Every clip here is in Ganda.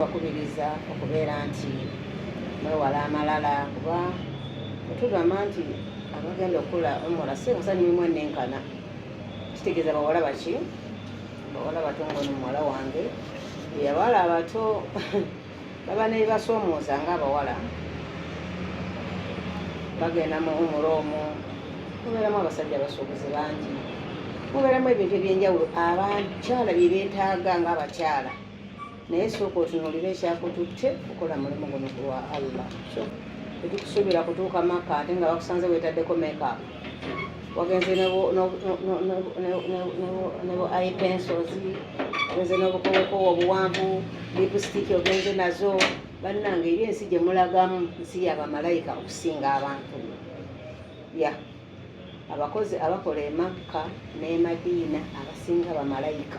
bakubiriza okubeera nti mwewala amalala kuba otugamba nti abagenda okula omuwala senkusani mimu enenkana kitegeeza bawala baki bawala bato ngono muwala wange abawala abato baba nebibasoomooza ng'abawala bagenda mu omuloomu mubeeramu abasajja abasuubuzi bangi mubeeramu ebintu ebyenjawulo abakyala bye beetaaga ng'abakyala naye sooka otunuulira ekyakututte okukola mulimu guno ku lwa Allah so tetukusuubira kutuuka maka ate nga bakusanze weetaddeko makeup wagenze nebo eye pencils ogenze n'obukowekowe obuwanvu lipstick ogenze nazo bannange eri ensi gye mulagamu nsi y'abamalayika okusinga abantu ya abakozi abakola e Makka ne Madiina abasinga bamalayika.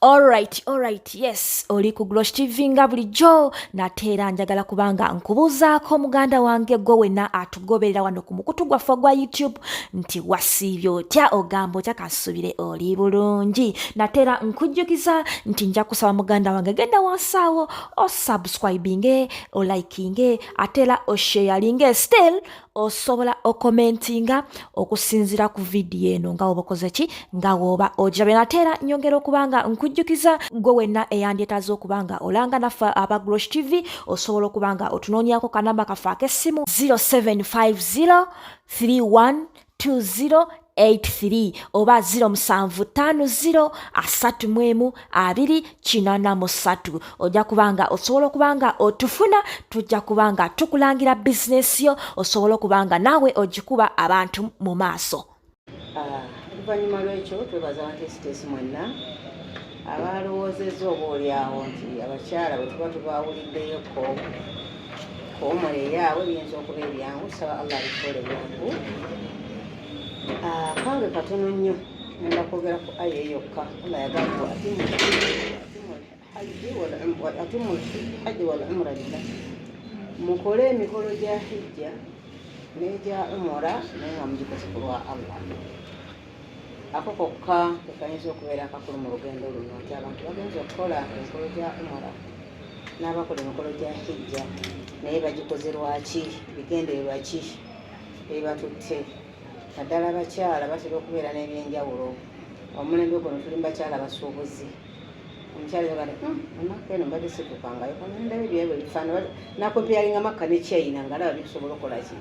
Alright, yes, oli ku Glosh TV nga bulijjo nate era njagala kubanga nkubuuzaako muganda wange gwe wenna atugoberera wano ku mukutu gwaffe gwa YouTube nti wasiibye otya ogamba otya kasubire oli bulungi nate era nkujjukiza nti nja kusaba muganda wange genda wansaawo osubscribinge olikinge ate era osharinge still osobola okomentinga okusinzira ku vidiyo eno nga woba okoze ki nga woba ojabe nate era nyongera okubanga nkujjukiza gwe wenna eyandyetaaze okubanga olanga naffe aba Glosh TV osobola okubanga otunoonyako kanamba kaffe ak'essimu 0750312083 oba 0750312083 ojja kubanga osobola okubanga otufuna tujja kubanga tukulangira bizinesi yo osobola okubanga naawe ogikuba abantu mu maaso. Oluvannyuma lw'ekyo twebaza abantesitesi mwenna abalowoozezza oba oliawo nti abakyala bwe tuba tubawuliddeyo koomula eyaabwe biyinza okuba ebyangu saba Allah abitukola ebyangu. Kange katono nnyo ngenda kwogera ku aya eyokka Allah yagamba atimu hajji wal umra lillah mukole emikolo gya hijja n'egya umra naye nga mugikoze ku lwa Allah. Ako kokka tekayinza okubeera akakulu mu lugendo luno nti abantu bagenza okukola emikolo gya umra n'abakola emikolo gya hijja naye bagikoze lwaki bigendererwa ki ebibatutte. Naddala abakyala batera okubeera n'ebyenjawulo omulembe guno tuli bakyala basuubuzi omukyala yagala Makka eno mbadde situkangayo kanendaba ebyabwe bifaana nakompeyalinga Makka ne China nga laba bitusobola okukola ki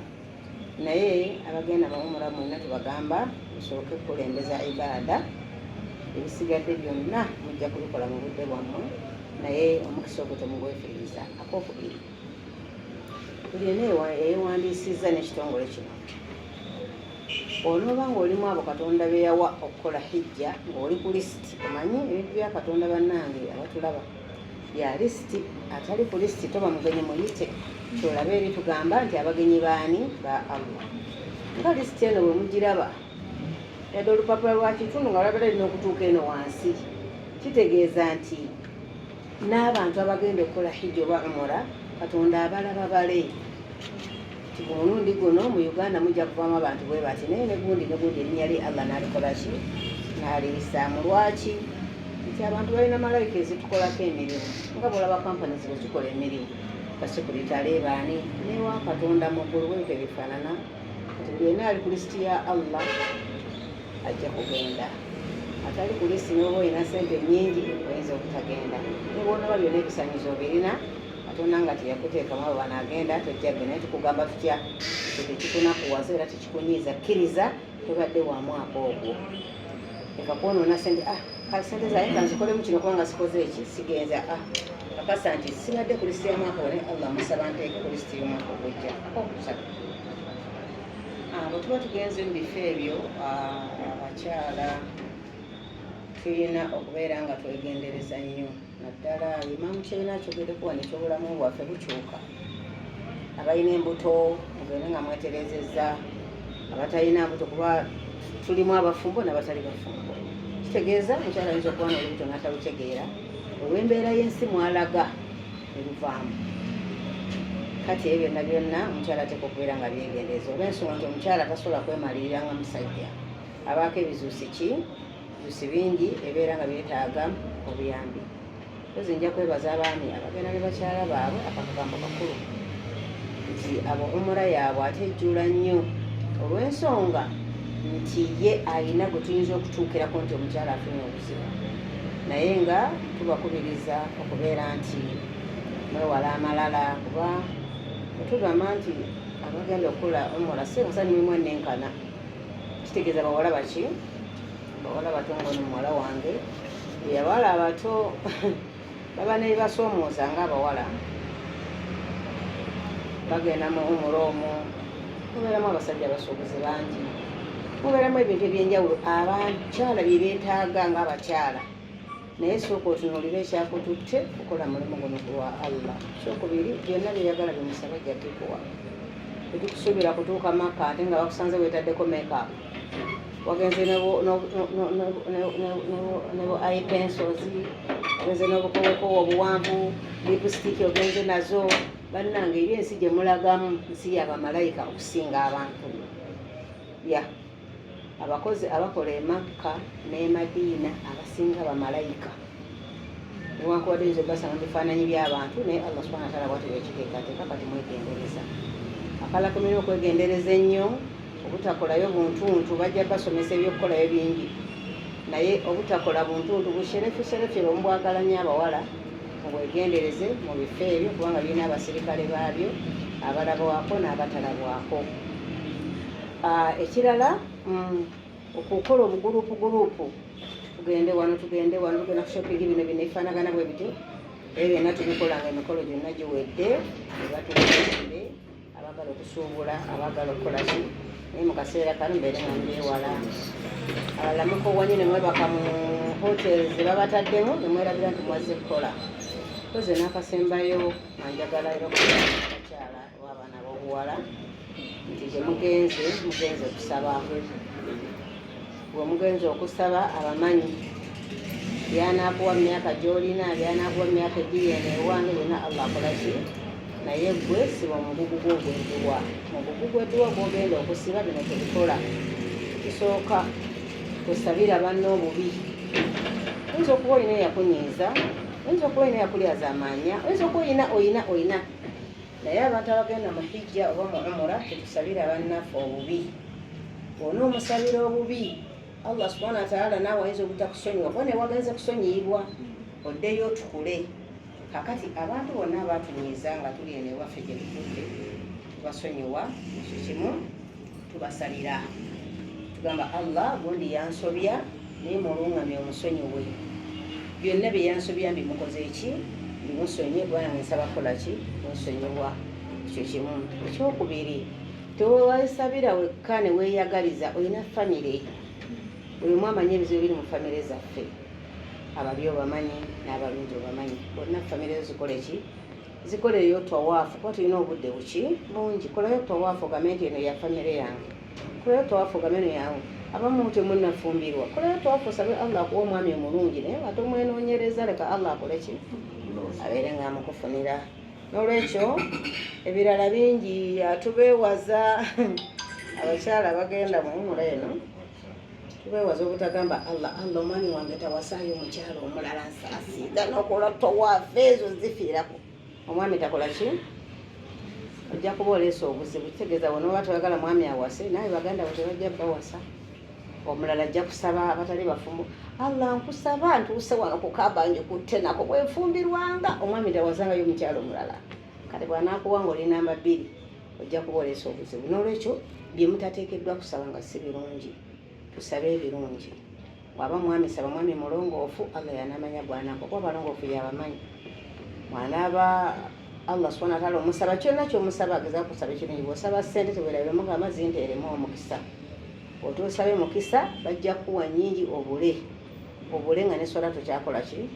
naye abagenda bawumula mwenna tubagamba musooke kukulembeza ibaada ebisigadde byonna mujja kubikola mu budde bwammwe naye omukisa ogwo temugwefiriza. Akokubiri buli ena eyewandiisizza n'ekitongole kino onooba ng'olimu abo Katonda be yawa okukola hijja ng'oli ku lisiti omanyi ebintu bya Katonda bannange abatulaba bya lisiti atali ku lisiti toba mugenyi muyite kyolaba eri tugamba nti abagenyi baani ba Allah nga lisiti eno bwe mugiraba yadde olupapula lwa kitundu nga olabira lina okutuuka eno wansi kitegeeza nti n'abantu abagenda okukola hijja oba umura Katonda abalaba bale mulundi guno mu Uganda mujja kuvaamu abantu bwe bati naye negundi erinnya lye Allah n'alikola ki n'aliisaamu lwaki nti abantu balina malayika ezitukolako emirimu nga bwolaba kampani zino zikola emirimu basekuritale baani newa Katonda muggulu bwe tebifaanana kati buli ena ali ku lisiti ya Allah ajja kugenda atali ku lisiti n'oba olina sente nnyingi oyinza obutagenda ne bw'onaba byonna ebisanyizo birina Katonda nga teyakuteekamu abo banaagenda tojjagge naye tukugamba tutya tekikunakuwaza era tekikunyiiza kkiriza tobadde wa mwaka ogwo leka kwonoona sente kale sente zaye kanzikolemu kino kubanga sikoze eki sigenza akasa nti sibadde ku lisiti y'omwaka one Allah musaba nteeke ku lisiti y'omwaka ogujja okusaba bwe tuba tugenze mu bifo ebyo abakyala tulina okubeera nga twegendereza nnyo naddala Imam Kyeyina akyogedeko wano ekyobulamu bwaffe bukyuka abalina embuto mugende nga mweterezezza abatalina mbuto kuba tulimu abafumbo n'abatali bafumbo kitegeeza mukyala ayinza okuba n'olubuto n'atalutegeera olw'embeera y'ensi mwalaga ebivaamu kati ebyo byonna byonna omukyala ateeka okubeera nga byegendereza olw'ensonga nti omukyala tasobola kwemalirira nga musajja abaako ebizuusi bingi ebeera nga byetaaga obuyambi pozi nja kwebaza abaami abagenda ne bakyala baabwe akagambo kakulu nti abo umura yaabwe ate ejjula nnyo olw'ensonga nti ye alina gwe tuyinza okutuukirako nti omukyala afunye obuzibu naye nga tubakubiriza okubeera nti mwewala amalala kuba otugamba nti abagenda okukola umura sekusani mimwe nenkana kitegeeza bawala baki bawala bato ngono muwala wange abawala abato baba ne basoomooza ng'abawala bagenda mu umura omwo mubeeramu abasajja abasuubuzi bangi mubeeramu ebintu ebyenjawulo abakyala bye beetaaga ng'abakyala naye sooka otunuulira ekyakututte okukola mulimu guno kulwa Allah kyokubiri byonna byeyagala bimusaba jjakikuwa tetukusuubira kutuuka maka ate nga bakusanze weetaddeko makeup wagenze nebo eye pencils ogenze n'obukowekowe obuwanvu lipstick ogenze nazo bannange eri ensi gye mulagamu nsi y'abamalayika okusinga abantu ya abakozi abakola e Makka n'e Madiina abasinga bamalayika newankubadde nze basanga bifaananyi by'abantu naye Allah subhanahu wa ta'ala bwatera ekiteekateeka kati mwegendereza akalakumira okwegendereza ennyo obutakolayo buntuntu bajja basomesa ebyokukolayo bingi naye obutakola buntuntu busherefuserefu bwemubwagalanya abawala mubwegendereze mu bifo ebyo kubanga birina abasirikale baabyo abalabwako n'abatalabwako. Ekirala okukola obugurupu tugende wano tugenda ku shopping bino ebifaanagana bwe bityo ebyo byonna tubikola nga emikolo gyonna giwedde ebatugende abagala okusuubula abagala okukola ki naye mu kaseera kano mbeere nga mbyewala alamuko wanye ne mwebaka mu hotels ze babataddemu ne mwerabira nti mwazze kukola koze n'akasembayo anjagala era okubakyala oba abaana b'obuwala nti gye mugenze okusaba bwe mugenze okusaba abamanyi byanakuwa mu myaka gy'olina byanakuwa mu myaka egiri eno ewange byonna Allah akola ki naye gwe siba omugugu gw'ogwenduwa mugugu gweduwa gw'ogenda okusiba bino tebikola kisooka kusabira banno obubi oyinza okuba olina eyakunyiiza oyinza okuba olina eyakulyaza amaanya oyinza okuba oyina naye abantu abagenda mu hijja oba mu umura tetusabira bannaffe obubi bwona omusabira obubi Allah subhanahu wa ta'ala naawe ayinza obutakusonyiwa kuba newagenze kusonyiyibwa oddeyo otukule kakati abantu bonna abatunyiiza nga tuli eno ewaffe gye tutudde tubasonyiwa ekyo kimu tubasalira tugamba Allah gundi yansobya naye mulungamye omusonyiwe byonna bye yansobya mbimukoze eki bimusonye bwange nsaba kukola ki musonyiwa ekyo kimu. Ekyokubiri tewesabira wekka ne weeyagaliza olina famire buli omu amanyi ebizibu biri mu famire zaffe ababi obamanyi n'abalungi obamanyi bonna famire zo zikola eki zikoleyo tawaafu kuba tulina obudde buki bungi kolayo tawaafu ogambe nti eno ya famire yange kolayo tawaafu ogambe eno yawe abamu temunnafumbirwa kolayo tawaafu osabe Allah akuwa omwami omulungi naye ate omwenoonyereza leka Allah akole ki abeere nga amukufunira. N'olwekyo ebirala bingi tubeewaza abakyala bagenda mu umura eno tubeewaza obutagamba Allah omwami wange tawasaayo omukyala omulala nsaasiga n'okola tawaafu ezo zifiirako omwami takola ki ojja kuba oleesa obuzibu kitegeeza bonna oba toyagala mwami awase naye baganda bo tebajja bawasa omulala ajja kusaba abatali bafumbo Allah nkusaba ntuuse wano ku kabanje kutte nako bwefumbirwanga omwami tawasangayo omukyala omulala kati bw'anaakuwa ng'oli namba 2 ojja kuba oleesa obuzibu. N'olwekyo bye mutateekeddwa kusaba nga si birungi tusabe ebirungi bw'aba mwami saba mwami mulongoofu Allah yanamanya bw'anaako kuba balongoofu yabamanyi mwanaaba Allah subhanahu wa ta'ala omusaba kyonna kyomusaba ageza kusaba ekirungi bw'osaba ssente teweerabiremu ng'amazzi nteeremu omukisa otuusabe mukisa bajja kuwa nnyingi obule nga ne swala tokyakola ki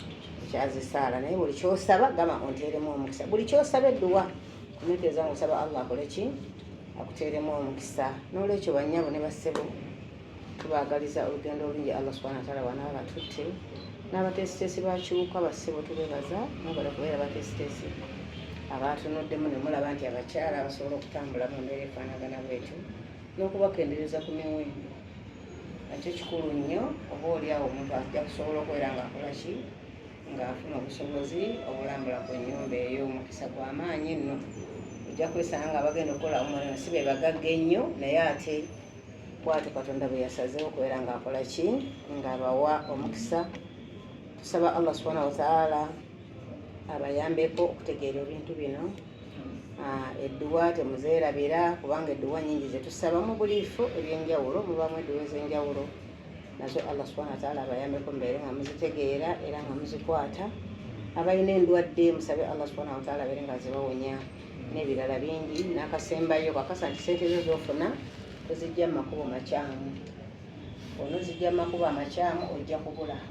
kyazisaala naye buli kyosaba gama onteeremu omukisa buli kyosaba edduwa kuneteeza nga osaba Allah akole ki akuteeremu omukisa. N'olwekyo bannyabo ne bassebo tubaagaliza olugendo olungi Allah subhanahu wa ta'ala wanaaba batutte n'abateesiteesi bakyuka bassebo tubeebaza mwagala kubeera bateesiteesi abaatunuddemu ne mulaba nti abakyala basobola okutambula mu mbeera efaanagana bwetyo n'okubakendereza ku miwendo nakyo kikulu nnyo oba oliawo omuntu ajja kusobola okubeera nga akola ki ng'afuna obusobozi obulambula ku nnyumba eyo, omukisa gw'amaanyi nno. Ojja kwesanga nga bagenda okukola omulimu si be bagagga ennyo, naye ate bw'atyo Katonda bwe yasazeewo okubeera ng'akola ki, ng'abawa omukisa. Tusaba Allah subhanahu wa ta'ala abayambeko okutegeera ebintu bino. Edduwa temuzeerabira, kubanga edduwa nyingi zetusaba mu buli ifo ebyenjawulo, mubaamu edduwa ez'enjawulo. Nazo Allah subhanahu wa ta'ala abayambeko mubeere nga muzitegeera era nga muzikwata. Abalina endwadde musabe Allah subhanahu wa ta'ala abeere nga zibawonya, n'ebirala bingi. N'akasembayo kakasa nti sente zo z'ofuna tozijja mu makubo makyamu. Onozijja mu makubo amakyamu ojja kubula,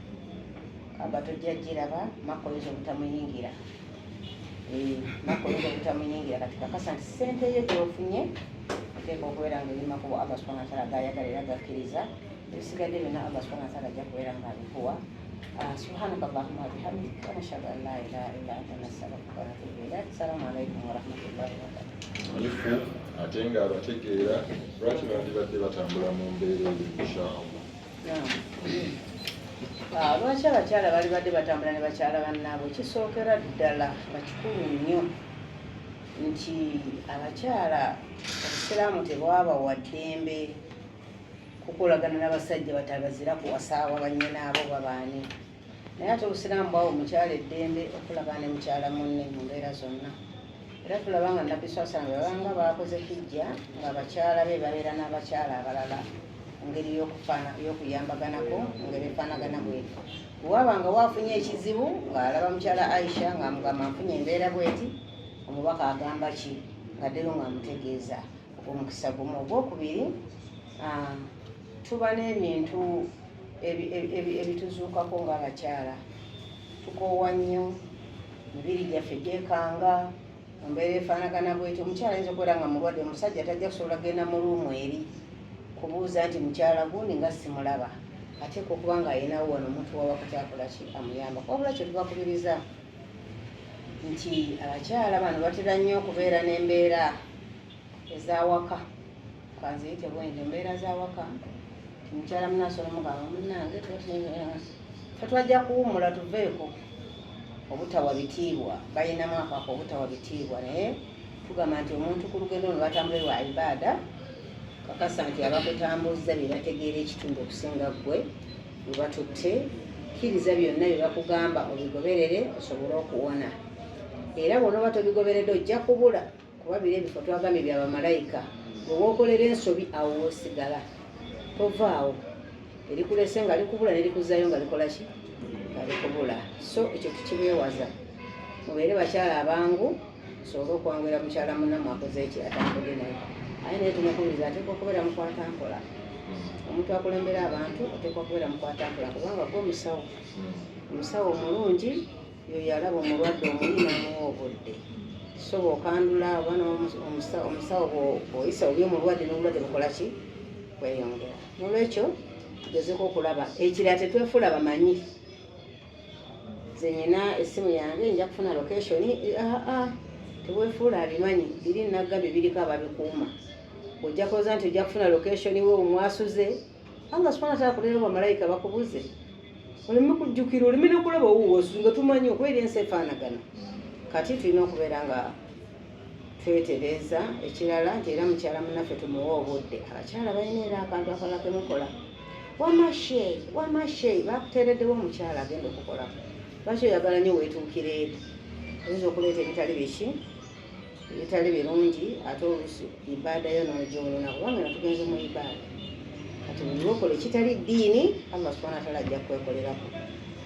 aba tojja giraba, makoyinza obutamuyingira. Makoyinza obutamuyingira, kati kakasa nti sente yo gy'ofunye oteeka okubeera nga eri mu makubo Allah subhanahu wa ta'ala gayagala era gakkiriza. Ebisigadde byonna Allah subhanahu wa ta'ala ajja kubeera ng'abikuwa. Subhanaka Allahumma wa bihamdika nashhadu an la ilaha illa anta nastaghfiruka wa natubu ilayk. Assalamu alaikum wa rahmatullahi wa barakatuh. Ate nga abategeera lwaki bandibadde batambula mu mbeera eyo inshaallah. Lwaki abakyala bali badde batambula ne bakyala bannaabwe, kisookera ddala bakikulu nnyo nti abakyala obusiraamu tebwabawa ddembe kukolagana n'abasajja batabazira kuwasaawa bannyinaabo babaani. Naye ate obusiraamu bwawo omukyala eddembe okulagana ne mukyala munne mu mbeera zonna. Era tulaba nga Nabbi swalla sallam babanga bakoze hijja ng'abakyala be babeera n'abakyala abalala ngeri y'okuyambaganako ngeri efaanagana bweti. Bw'abanga waafunye ekizibu ng'alaba mukyala Aisha ng'amugamba nfunye embeera bweti, omubaka agamba ki ngaddero ng'amutegeeza omukisa gumu. Ogwokubiri, tuba n'ebintu ebituzuukako ng'abakyala. Tukoowa nnyo, emibiri gyaffe gyekanga mu mbeera efaanagana bweti. Omukyala ayinza okubeera nga mulwadde, omusajja tajja kusobola kugenda mu luumu eri kubuuza nti mukyala gundi nga simulaba, ateeka okuba nga ayinawo wano omuntu wawakati akola ki amuyamba. Wabula kye tubakubiriza nti abakyala bano batera nnyo okubeera n'embeera ez'awaka. Kanziyite bwenti embeera z'awaka, mukyala munaasobola mugamba munnange tetwajja kuwummula tuveeko, obutawa bitiibwa. Balinamu akako obutawa bitiibwa, naye tugamba nti omuntu ku lugendo lwe batambula lwa ibaada, kakasa nti abakutambuza bye bategeera ekitundu okusinga ggwe, bwe batutte, kkiriza byonna bye bakugamba obigoberere osobole okuwona. Era bw'onooba tobigoberedde ojja kubula, kuba biri ebifo twagambye bya bamalayika. Bwe wookolera ensobi awo woosigala, tovaawo. Erikulese nga likubula nerikuzzaayo nga likola ki? Nga likubula. So ekyo tukibeewaza, mubeere bakyala abangu, osobole okwanguira mukyala munnamu akoze eki atambudde naye. Aye naye tumukubiriza ateekwa okubeera mukwata mpola. Omuntu akulembera abantu ateekwa okubeera mukwata mpola, kubanga gwe omusawo. Omusawo omulungi yoyo alaba omulwadde omuli n'amuwa obudde. So bw'okandula oba omusawo bw'oyisa oli omulwadde n'obulwadde bukola ki? Kweyongera. Nolwekyo tugezeeko okulaba ekirala tetwefuula bamanyi. Nze nyina essimu yange nja kufuna location, teweefuula abimanyi, biri nagambye biriko ababikuuma. Ojja koza nti ojja kufuna location we omwasuze, Allah subhanahu wa ta'ala akulera bamalayika bakubuze. Oleme kujjukira, oleme n'okulaba wuwoosu nga tumanyi okubeera ensi efaanagana. Kati tulina okubeera nga twetereza ekirala nti era mukyala munnaffe tumuwa obudde. Abakyala balina era akantu akalala ke mukola. Wamasheyi bakuteereddewo omukyala agenda okukolako. Lwaki oyagala nnyo weetuukira eri? Oyinza okuleeta ebitali biki, ebitali birungi, ate oluusi ibaada yo n'ogyolona, kubanga natugenze mu ibaada. Kati buli lwokola ekitali ddiini, Allah subhanahu wa ta'ala ajja kwekolerako.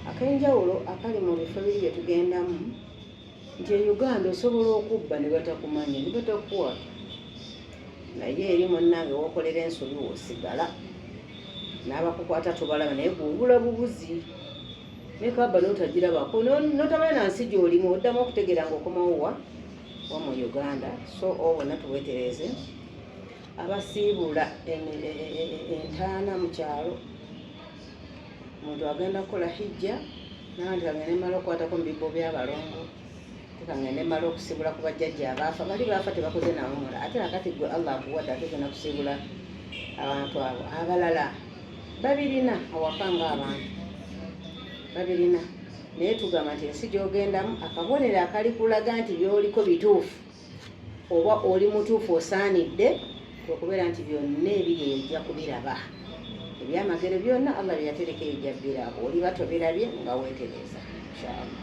Ak'enjawulo akali mu bifo biri bye tugendamu, nti e Uganda osobola okubba ne batakumanya, ne batakuwa. Naye eri munnange wookolera ensobi woosigala. N'abakukwata tubalaba naye bw'obula bubuzi. Ne kabba n'otagirabako, n'otabaye na nsi gy'olimu, oddamu okutegeera ng'okomawo wa mu Uganda. So obona tuwetereze. Abasiibula entaana mu kyalo, omuntu agenda kukola hijja nanti agende mala okukwatako mu bibbo by'abalongo, tekagende mala okusiibula ku bajjajja abaafa. Bali baafa tebakoze nawumula, ate nakati gwe Allah akuwadde ate genda kusiibula abantu abo. Abalala babirina awaka ng'abantu, babirina naye tugamba nti ensi gy'ogendamu akabonero akali kulaga nti by'oliko bituufu oba oli mutuufu osaanidde okubeera nti byonna ebiri ejja kubiraba ebyamagero byonna Allah bye yatereka ejja biraba oliba tobirabye nga weetereza inshallah.